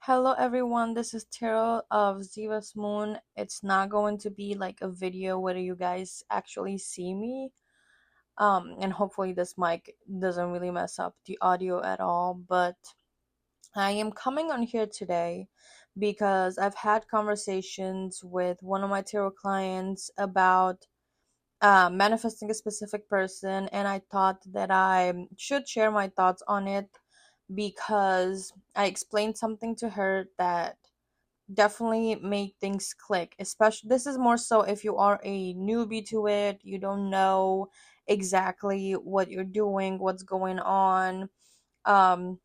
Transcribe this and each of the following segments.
Hello everyone, this is Taro of Ziva's Moon. It's not going to be like a video where you guys actually see me. And hopefully this mic doesn't really mess up the audio at all, but I am coming on here today because I've had conversations with one of my tarot clients about manifesting a specific person, and I thought that I should share my thoughts on it because I explained something to her that definitely make things click. Especially, this is more so if you are a newbie to it, you don't know exactly what you're doing, what's going on, um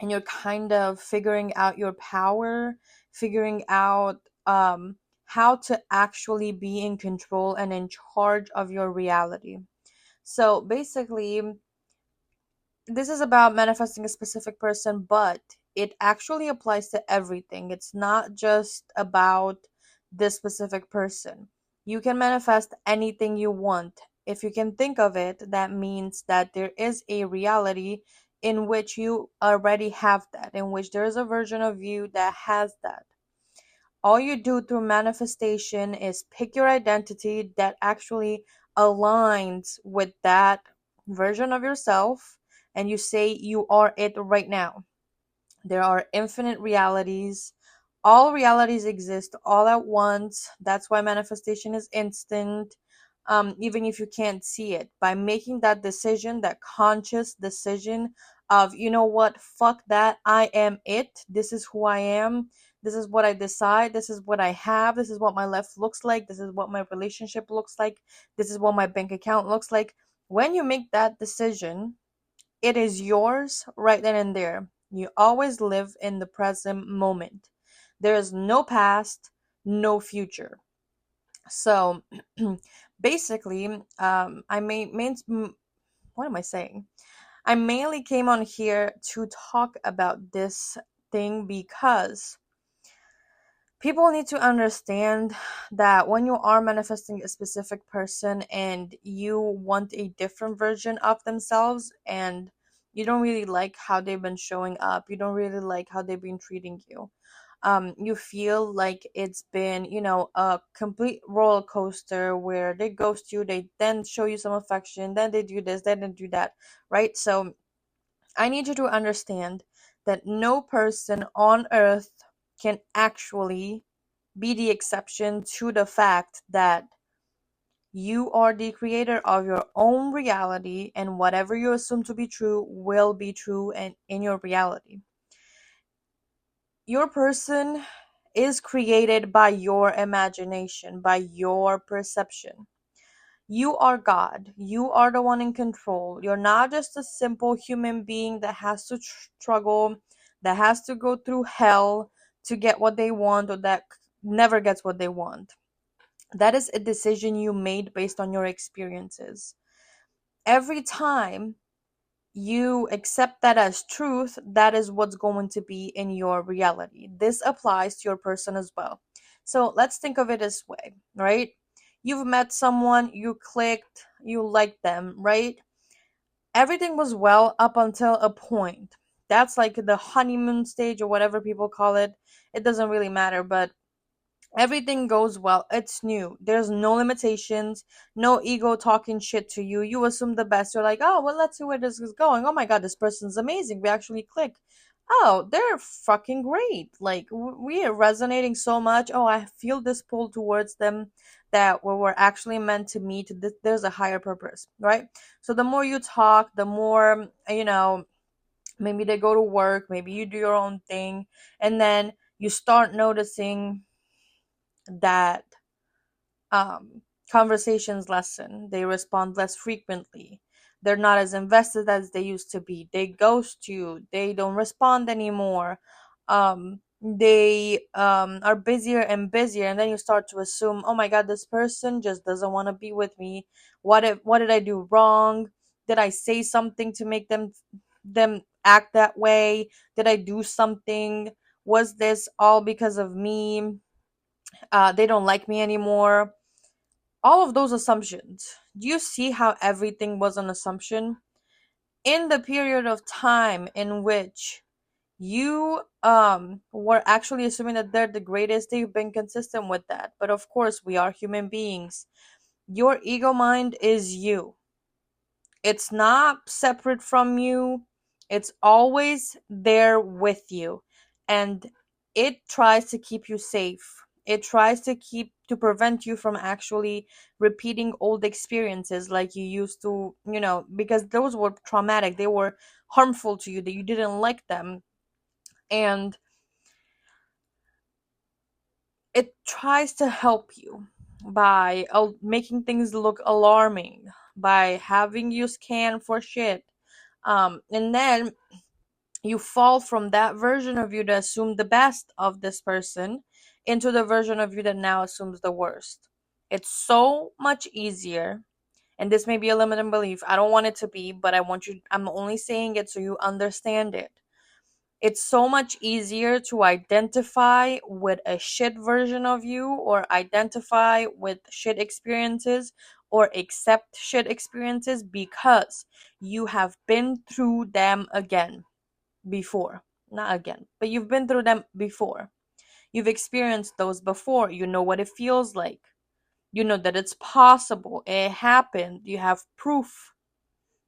and you're kind of figuring out your power, figuring out how to actually be in control and in charge of your reality. So basically, this is about manifesting a specific person, but it actually applies to everything. It's not just about this specific person. You can manifest anything you want. If you can think of it, that means that there is a reality in which you already have that, in which there is a version of you that has that. All you do through manifestation is pick your identity that actually aligns with that version of yourself, and you say you are it right now. There are infinite realities. All realities exist all at once. That's why manifestation is instant. Even if you can't see it, by making that decision, that conscious decision of, you know what, fuck that, I am it. This is who I am. This is what I decide. This is what I have. This is what my life looks like. This is what my relationship looks like. This is what my bank account looks like. When you make that decision, it is yours right then and there. You always live in the present moment. There is no past, no future. So basically, I what am I saying? I mainly came on here to talk about this thing because people need to understand that when you are manifesting a specific person and you want a different version of themselves, and you don't really like how they've been showing up, you don't really like how they've been treating you, you feel like it's been, a complete roller coaster where they ghost you, they then show you some affection, then they do this, then they do that, right? So I need you to understand that no person on earth can actually be the exception to the fact that you are the creator of your own reality, and whatever you assume to be true will be true and in your reality. Your person is created by your imagination, by your perception. You are God. You are the one in control. You're not just a simple human being that has to struggle, that has to go through hell to get what they want, or that never gets what they want. That is a decision you made based on your experiences. Every time you accept that as truth, that is what's going to be in your reality. This applies to your person as well. So let's think of it this way, right? You've met someone, you clicked, you liked them, right? Everything was well up until a point. That's like the honeymoon stage or whatever people call it. It doesn't really matter, but everything goes well. It's new. There's no limitations, no ego talking shit to you. You assume the best. You're like, oh, well, let's see where this is going. Oh my god, this person's amazing. We actually click. Oh, they're fucking great. Like, we are resonating so much. Oh, I feel this pull towards them that we were actually meant to meet. There's a higher purpose, right? So the more you talk, the more, maybe they go to work, maybe you do your own thing, and then you start noticing that conversations lessen. They respond less frequently. They're not as invested as they used to be. They ghost you. They don't respond anymore. They are busier and busier, and then you start to assume, oh my god, this person just doesn't want to be with me. What did I do wrong? Did I say something to make them act that way? Did I do something? Was this all because of me? They don't like me anymore. All of those assumptions. Do you see how everything was an assumption? In the period of time in which You were actually assuming that they're the greatest. You've been consistent with that. But of course, we are human beings. Your ego mind is you. It's not separate from you. It's always there with you. And it tries to keep you safe. It tries to prevent you from actually repeating old experiences like you used to, because those were traumatic. They were harmful to you, that you didn't like them. And it tries to help you by making things look alarming, by having you scan for shit. And then you fall from that version of you that assumed the best of this person into the version of you that now assumes the worst. It's so much easier. And this may be a limiting belief. I don't want it to be, but I'm only saying it so you understand it. It's so much easier to identify with a shit version of you, or identify with shit experiences, or accept shit experiences, because you have been through them again before. Not again, but you've been through them before. You've experienced those before. You know what it feels like. You know that it's possible. It happened. You have proof.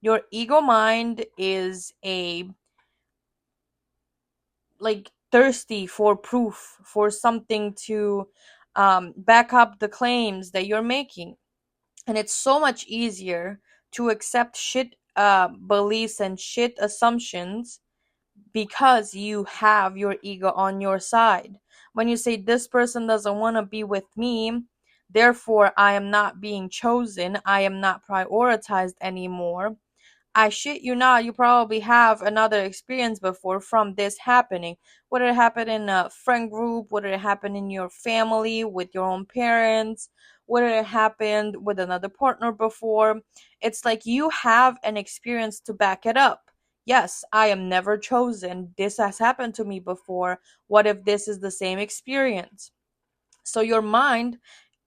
Your ego mind is a like thirsty for proof, for something to back up the claims that you're making. And it's so much easier to accept shit beliefs and shit assumptions because you have your ego on your side. When you say this person doesn't want to be with me, therefore I am not being chosen, I am not prioritized anymore. I shit you not, you probably have another experience before from this happening. Whether it happened in a friend group, whether it happened in your family, with your own parents, whether it happened with another partner before. It's like you have an experience to back it up. Yes, I am never chosen. This has happened to me before. What if this is the same experience? So your mind,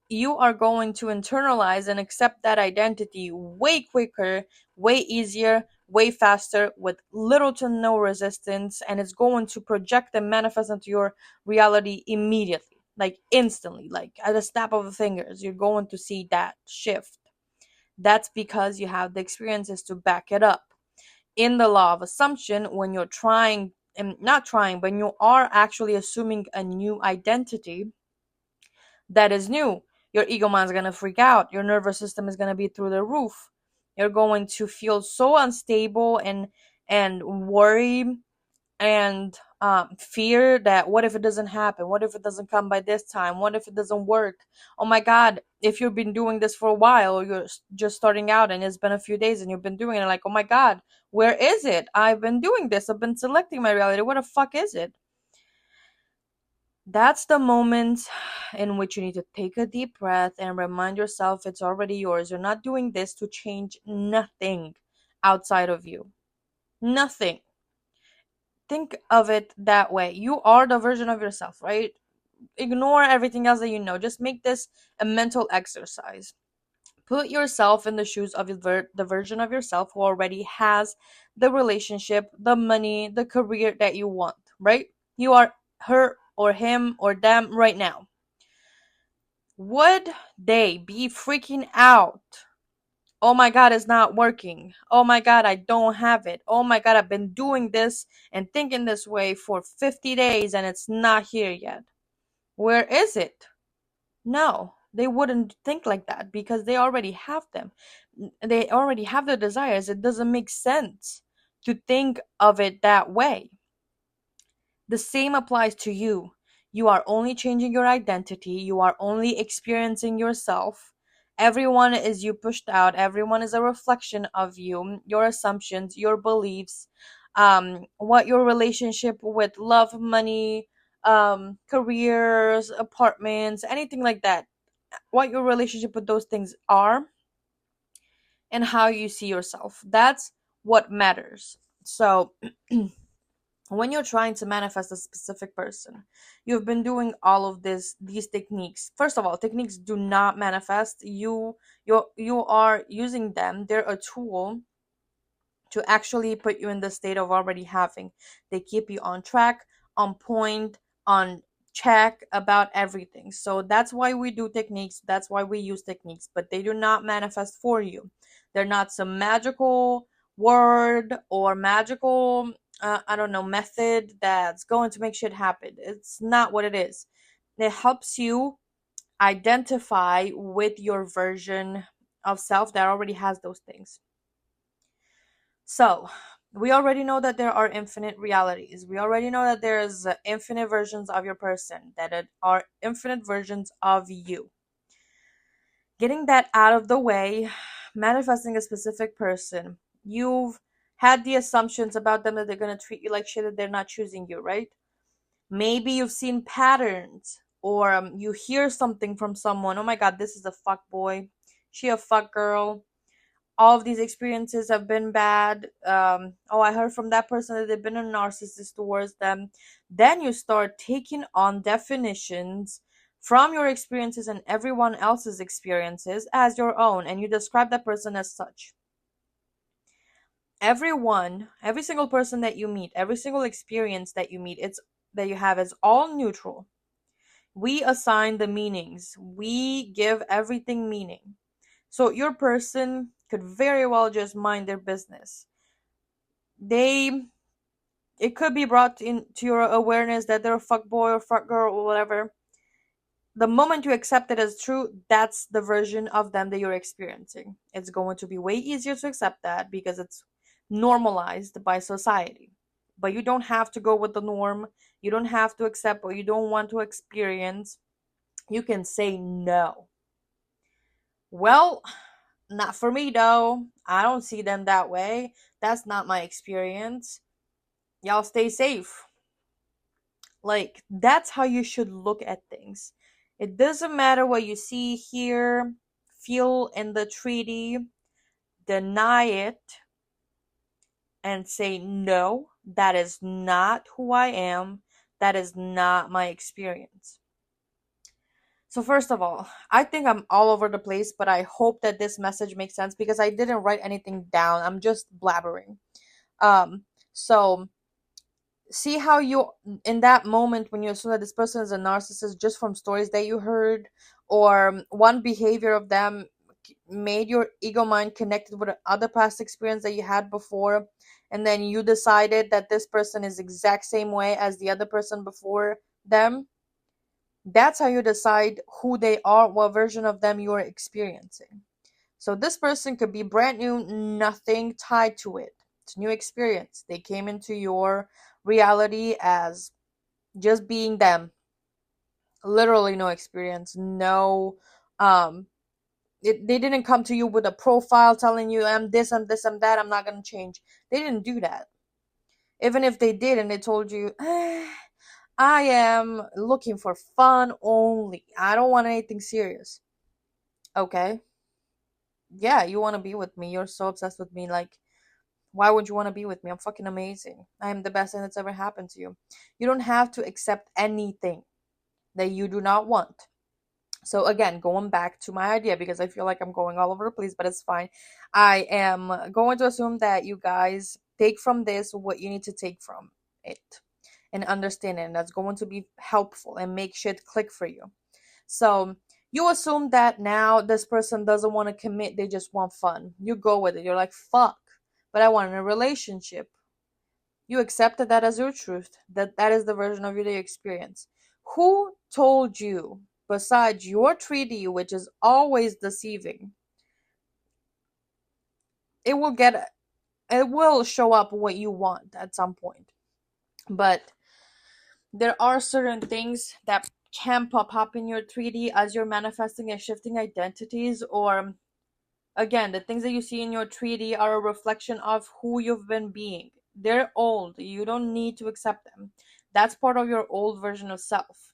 you are going to internalize and accept that identity way quicker, way easier, way faster, with little to no resistance, and it's going to project and manifest into your reality immediately, like instantly, like at a snap of the fingers. You're going to see that shift. That's because you have the experiences to back it up. In the law of assumption, when you're trying, and not trying, but you are actually assuming a new identity that is new, your ego mind's gonna freak out. Your nervous system is gonna be through the roof. You're going to feel so unstable and worry and fear that what if it doesn't happen? What if it doesn't come by this time? What if it doesn't work? Oh my God! If you've been doing this for a while, or you're just starting out and it's been a few days and you've been doing it, like, oh my God, where is it? I've been doing this. I've been selecting my reality. What the fuck is it? That's the moment in which you need to take a deep breath and remind yourself it's already yours. You're not doing this to change nothing outside of you. Nothing. Think of it that way. You are the version of yourself, right? Ignore everything else that you know. Just make this a mental exercise. Put yourself in the shoes of the version of yourself who already has the relationship, the money, the career that you want, right? You are her or him or them right now. Would they be freaking out? Oh my God, it's not working. Oh my God, I don't have it. Oh my God, I've been doing this and thinking this way for 50 days and it's not here yet. Where is it? No, they wouldn't think like that because they already have them. They already have their desires. It doesn't make sense to think of it that way. The same applies to you. You are only changing your identity. You are only experiencing yourself. Everyone is you pushed out. Everyone is a reflection of you, your assumptions, your beliefs, what your relationship with love, money, careers, apartments, anything like that. What your relationship with those things are and how you see yourself. That's what matters. So, when you're trying to manifest a specific person, you've been doing all of these techniques. First of all, techniques do not manifest. You are using them. They're a tool to actually put you in the state of already having. They keep you on track, on point, on check about everything. So that's why we do techniques. That's why we use techniques, but they do not manifest for you. They're not some magical word or magical, I don't know, method that's going to make shit happen. It's not what it is. It helps you identify with your version of self that already has those things. So, we already know that there are infinite realities. We already know that there's infinite versions of your person, that it are infinite versions of you. Getting that out of the way, manifesting a specific person, you've had the assumptions about them that they're going to treat you like shit, that they're not choosing you, right? Maybe you've seen patterns, or you hear something from someone. Oh my god, this is a fuck boy. She a fuck girl. All of these experiences have been bad. Oh, I heard from that person that they've been a narcissist towards them. Then you start taking on definitions from your experiences and everyone else's experiences as your own, and you describe that person as such. Everyone, every single person that you meet, every single experience that you meet, it's that you have is all neutral. We assign the meanings. We give everything meaning. So your person could very well just mind their business. They It could be brought into your awareness that they're a fuck boy or fuck girl or whatever. The moment you accept it as true, that's the version of them that you're experiencing. It's going to be way easier to accept that because it's normalized by society. But you don't have to go with the norm. You don't have to accept what you don't want to experience. You can say no. Well, not for me though. I don't see them that way. That's not my experience. Y'all stay safe. Like, that's how you should look at things. It doesn't matter what you see, hear, feel in the treaty, deny it, and say, no, that is not who I am. That is not my experience. So, first of all, I think I'm all over the place, but I hope that this message makes sense because I didn't write anything down. I'm just blabbering. So see how you, in that moment when you assume that this person is a narcissist just from stories that you heard, or one behavior of them made your ego mind connected with other past experience that you had before, and then you decided that this person is exact same way as the other person before them. That's how you decide who they are, what version of them you are experiencing. So this person could be brand new, nothing tied to it. It's a new experience. They came into your reality as just being them. Literally no experience, no they didn't come to you with a profile telling you I'm this, I'm this, I'm that, I'm not going to change. They didn't do that. Even if they did and they told you, I am looking for fun only. I don't want anything serious. Okay. Yeah, you want to be with me. You're so obsessed with me. Like, why would you want to be with me? I'm fucking amazing. I am the best thing that's ever happened to you. You don't have to accept anything that you do not want. So again, going back to my idea because I feel like I'm going all over the place, but it's fine. I am going to assume that you guys take from this what you need to take from it and understand it, and that's going to be helpful and make shit click for you. So you assume that now this person doesn't want to commit, they just want fun. You go with it. You're like, fuck, but I want a relationship. You accepted that as your truth, that is the version of you that you experience. Who told you, besides your 3D, which is always deceiving, it will get, it will show up what you want at some point. But there are certain things that can pop up in your 3D as you're manifesting and shifting identities, or again, the things that you see in your 3D are a reflection of who you've been being. They're old. You don't need to accept them. That's part of your old version of self.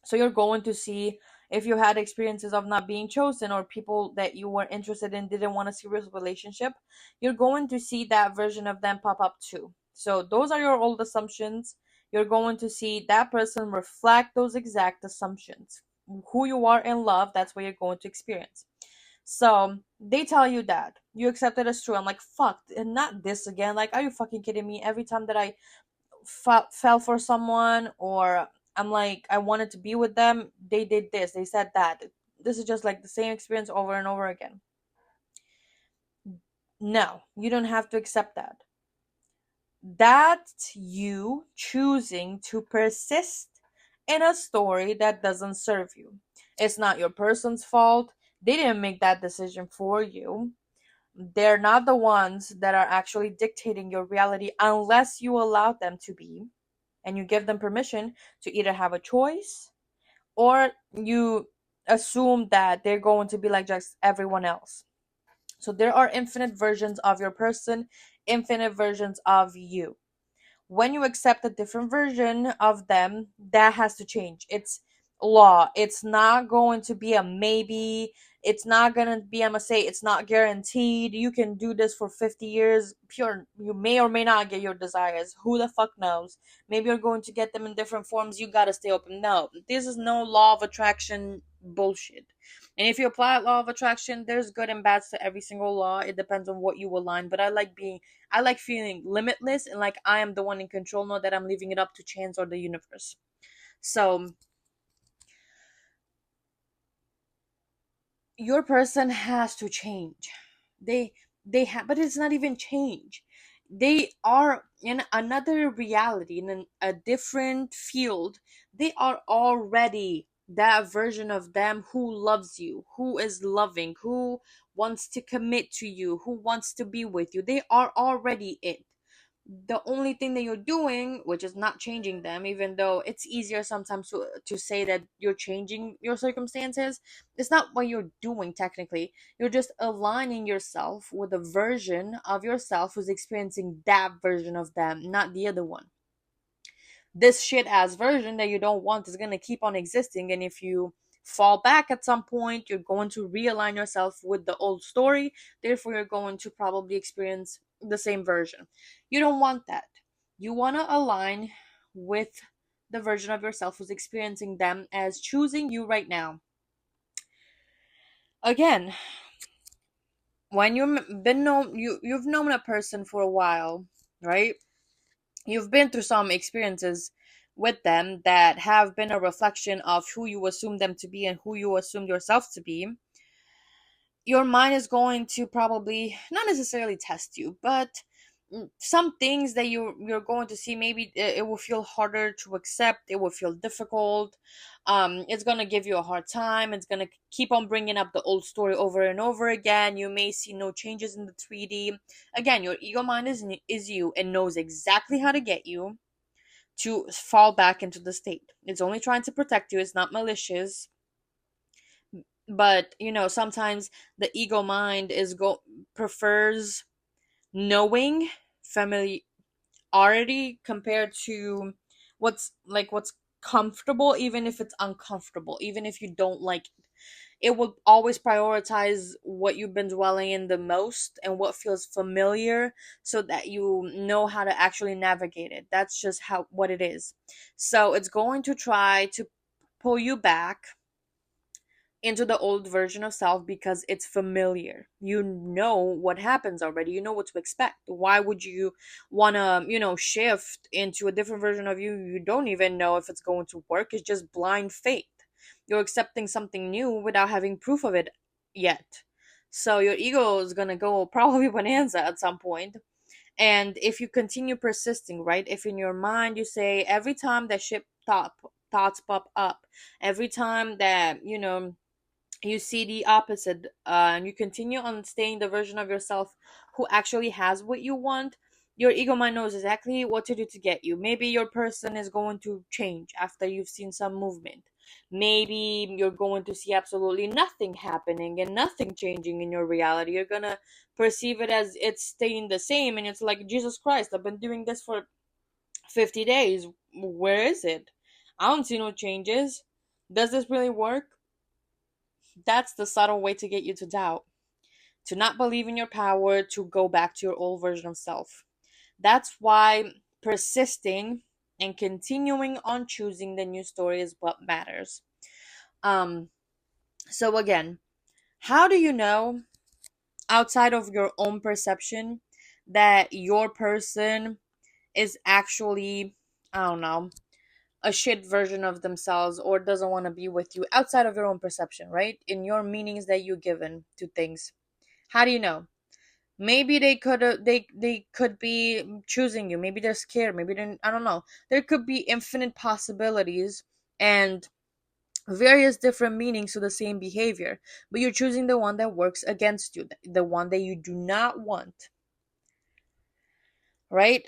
So you're going to see if you had experiences of not being chosen or people that you were interested in didn't want a serious relationship, you're going to see that version of them pop up too. So those are your old assumptions. You're going to see that person reflect those exact assumptions. Who you are in love, that's what you're going to experience. So they tell you that you accept it as true. I'm like, fuck, and not this again. Like, are you fucking kidding me? Every time that I fell for someone, or I'm like, I wanted to be with them, they did this, they said that. This is just like the same experience over and over again. No, you don't have to accept that. That's you choosing to persist in a story that doesn't serve you. It's not your person's fault. They didn't make that decision for you. They're not the ones that are actually dictating your reality unless you allow them to be, and you give them permission to either have a choice, or you assume that they're going to be like just everyone else. So there are infinite versions of your person, infinite versions of you. When you accept a different version of them, that has to change. It's law. It's not going to be a maybe. It's not going to be, I'm going to say, it's not guaranteed. You can do this for 50 years. Pure, you may or may not get your desires. Who the fuck knows? Maybe you're going to get them in different forms. You got to stay open. No, this is no law of attraction bullshit. And if you apply law of attraction, there's good and bad to every single law. It depends on what you align. But I like feeling limitless and like I am the one in control, not that I'm leaving it up to chance or the universe. So your person has to change. They have, but it's not even change. They are in another reality, in a different field. They are already that version of them who loves you, who is loving, who wants to commit to you, who wants to be with you. They are already it. The only thing that you're doing, which is not changing them, even though it's easier sometimes to say that you're changing your circumstances, it's not what you're doing technically. You're just aligning yourself with a version of yourself who's experiencing that version of them, not the other one. This shit ass version that you don't want is going to keep on existing, and if you fall back at some point, you're going to realign yourself with the old story. Therefore, you're going to probably experience the same version. You don't want that. You want to align with the version of yourself who's experiencing them as choosing you right now. Again, when you've known a person for a while, right? You've been through some experiences with them that have been a reflection of who you assume them to be and who you assume yourself to be. Your mind is going to probably not necessarily test you, but some things that you're going to see, maybe it will feel harder to accept, it will feel difficult. It's going to give you a hard time, it's going to keep on bringing up the old story over and over again. You may see no changes in the 3D. Again, your ego mind is you and knows exactly how to get you to fall back into the state. It's only trying to protect you, it's not malicious. But sometimes the ego mind prefers knowing familiarity compared to what's comfortable, even if it's uncomfortable, even if you don't like it. It will always prioritize what you've been dwelling in the most and what feels familiar, so that you know how to actually navigate it. That's just how what it is. So it's going to try to pull you back into the old version of self because it's familiar. You know what happens already. You know what to expect. Why would you want to, shift into a different version of you? You don't even know if it's going to work. It's just blind faith. You're accepting something new without having proof of it yet. So your ego is going to go probably bonanza at some point. And if you continue persisting, right? If in your mind you say every time that thoughts pop up, every time that, you see the opposite, and you continue on staying the version of yourself who actually has what you want, your ego mind knows exactly what to do to get you. Maybe your person is going to change after you've seen some movement. Maybe you're going to see absolutely nothing happening and nothing changing in your reality. You're gonna perceive it as it's staying the same, and it's like, Jesus Christ, I've been doing this for 50 days. Where is it? I don't see no changes. Does this really work? That's the subtle way to get you to doubt, to not believe in your power, to go back to your old version of self. That's why persisting and continuing on choosing the new story is what matters. Um, so again, How do you know, outside of your own perception, that your person is actually, I don't know, a shit version of themselves or doesn't want to be with you outside of your own perception, right? In your meanings that you given to things. How do you know? Maybe they could be choosing you. Maybe they're scared. Maybe they, I don't know. There could be infinite possibilities and various different meanings to the same behavior, but you're choosing the one that works against you, the one that you do not want, right?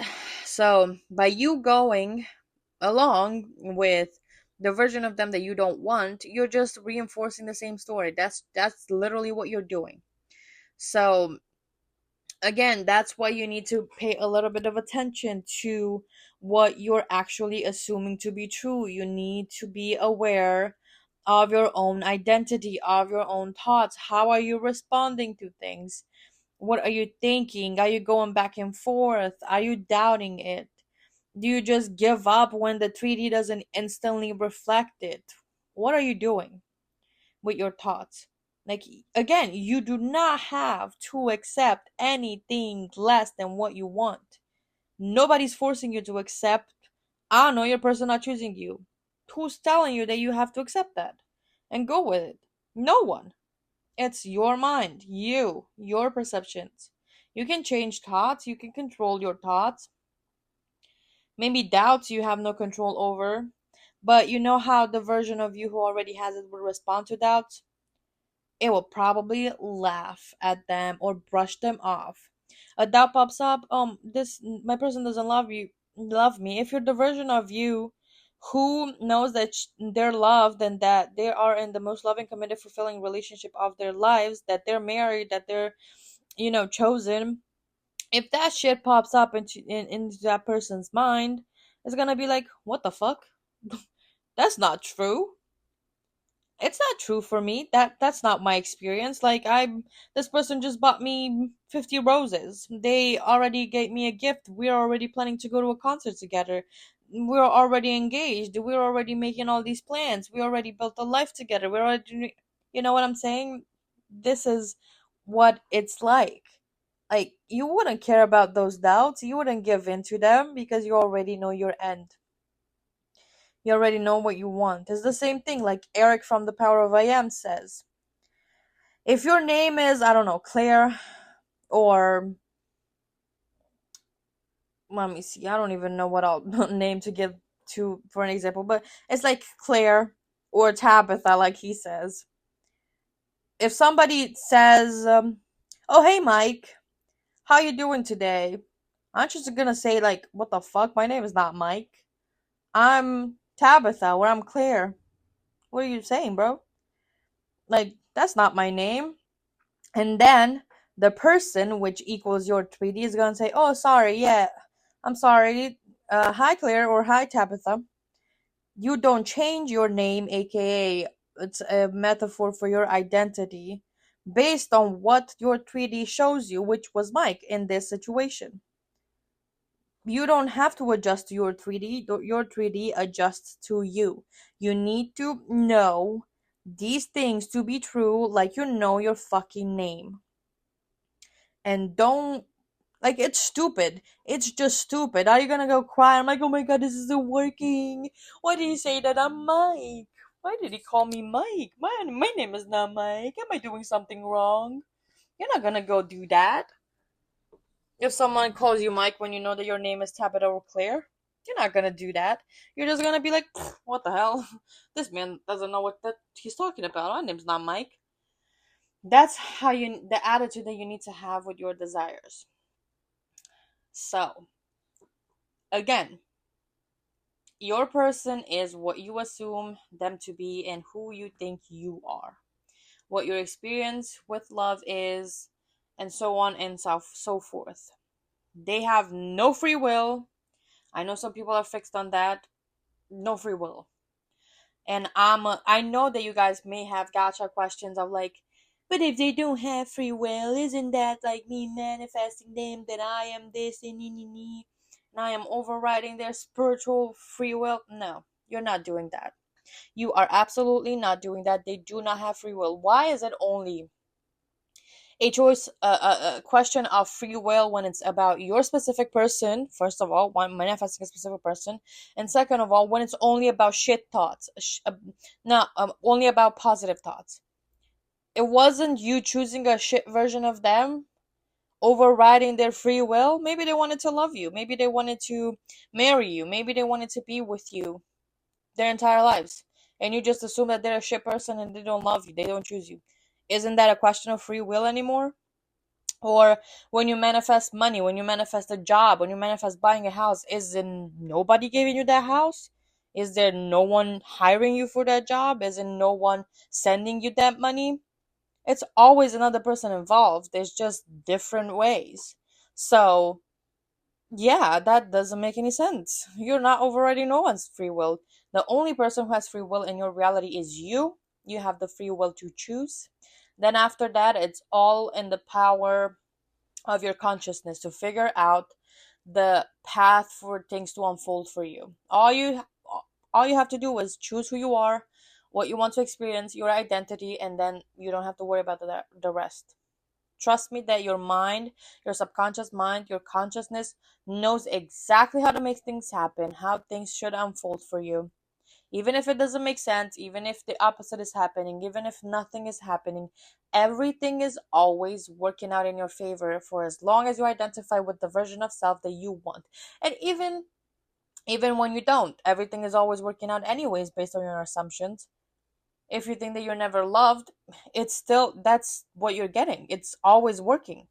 So by you going along with the version of them that you don't want, you're just reinforcing the same story. That's literally what you're doing. So again, that's why you need to pay a little bit of attention to what you're actually assuming to be true. You need to be aware of your own identity, of your own thoughts. How are you responding to things? What are you thinking? Are you going back and forth? Are you doubting it? Do you just give up when the 3D doesn't instantly reflect it? What are you doing with your thoughts? Like, again, you do not have to accept anything less than what you want. Nobody's forcing you to accept, I don't know, your person not choosing you. Who's telling you that you have to accept that and go with it? No one. It's your mind, your perceptions. You can change thoughts, you can control your thoughts. Maybe doubts you have no control over. But you know how the version of you who already has it will respond to doubts? It will probably laugh at them or brush them off. A doubt pops up, this my person doesn't love me. If you're the version of you who knows that they're loved and that they are in the most loving, committed, fulfilling relationship of their lives, that they're married, that they're, chosen, if that shit pops up into that person's mind, it's gonna be like, what the fuck? That's not true. It's not true for me. That's not my experience. Like, I'm this person just bought me 50 roses. They already gave me a gift. We're already planning to go to a concert together. We're already engaged. We're already making all these plans. We already built a life together. We're already, you know what I'm saying? This is what it's like. Like, you wouldn't care about those doubts. You wouldn't give in to them because you already know your end. You already know what you want. It's the same thing, like Eric from The Power of I Am says. If your name is, I don't know, Claire, or let me see, I don't even know what I'll name to give to for an example, but it's like Claire or Tabitha, like he says. If somebody says, "Oh hey Mike, how you doing today?" I'm just gonna say like, "What the fuck? My name is not Mike. I'm Tabitha, or I'm Claire. What are you saying, bro? Like, that's not my name." And then the person, which equals your 3D, is gonna say, "Oh, sorry, yeah, I'm sorry. Hi, Claire," or "Hi, Tabitha." You don't change your name, aka it's a metaphor for your identity, based on what your 3D shows you, which was Mike in this situation. You don't have to adjust to your 3D. Your 3D adjusts to you. You need to know these things to be true, like you know your fucking name. And don't, like, it's stupid. It's just stupid. Are you gonna go cry? I'm like, oh my god, this isn't working. Why did he say that I'm Mike? Why did he call me Mike? My name is not Mike. Am I doing something wrong? You're not gonna go do that. If someone calls you Mike when you know that your name is Tabitha or Claire, you're not gonna do that. You're just gonna be like, what the hell? This man doesn't know what that he's talking about. My name's not Mike. That's how the attitude that you need to have with your desires. So, again, your person is what you assume them to be and who you think you are. What your experience with love is, and so on and so forth. They have no free will. I know some people are fixed on that. No free will. And I know that you guys may have gotcha questions of like, but if they don't have free will, isn't that like me manifesting them that I am this and and I am overriding their spiritual free will? No, you're not doing that. You are absolutely not doing that. They do not have free will. Why is it only a choice, a question of free will when it's about your specific person. First of all, one manifesting a specific person, and second of all, when it's only about shit thoughts, not only about positive thoughts. It wasn't you choosing a shit version of them, overriding their free will. Maybe they wanted to love you. Maybe they wanted to marry you. Maybe they wanted to be with you their entire lives. And you just assume that they're a shit person and they don't love you. They don't choose you. Isn't that a question of free will anymore? Or when you manifest money, when you manifest a job, when you manifest buying a house, is there nobody giving you that house? Is there no one hiring you for that job? Isn't no one sending you that money? It's always another person involved. There's just different ways. So, yeah, that doesn't make any sense. You're not overriding no one's free will. The only person who has free will in your reality is you. You have the free will to choose. Then, after that, it's all in the power of your consciousness to figure out the path for things to unfold for you. All you have to do is choose who you are, what you want to experience, your identity, and then you don't have to worry about the rest. Trust me that your mind, your subconscious mind, your consciousness knows exactly how to make things happen, how things should unfold for you. Even if it doesn't make sense, even if the opposite is happening, even if nothing is happening, everything is always working out in your favor for as long as you identify with the version of self that you want. And even when you don't, everything is always working out anyways based on your assumptions. If you think that you're never loved, it's still, that's what you're getting. It's always working.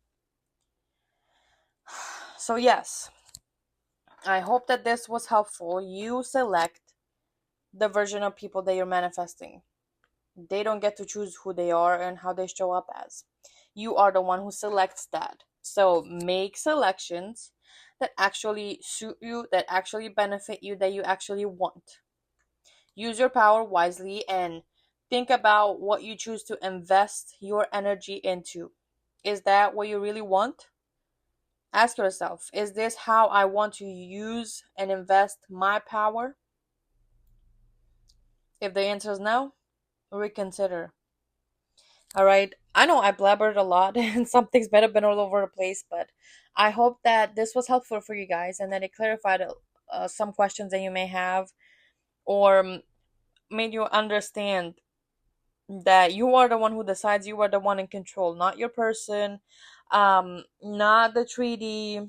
So yes, I hope that this was helpful. You select the version of people that you're manifesting. They don't get to choose who they are and how they show up as. You are the one who selects that. So make selections that actually suit you, that actually benefit you, that you actually want. Use your power wisely and think about what you choose to invest your energy into. Is that what you really want? Ask yourself, is this how I want to use and invest my power? If the answer is no, reconsider. All right. I know I blabbered a lot and some things might have been all over the place, but I hope that this was helpful for you guys and that it clarified some questions that you may have, or made you understand that you are the one who decides, you are the one in control, not your person, not the treaty,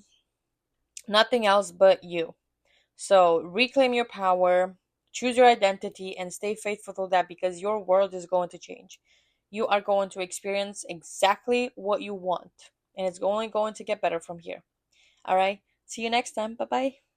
nothing else but you. So reclaim your power, choose your identity, and stay faithful to that, because your world is going to change. You are going to experience exactly what you want, and it's only going to get better from here. All right. See you next time. Bye bye.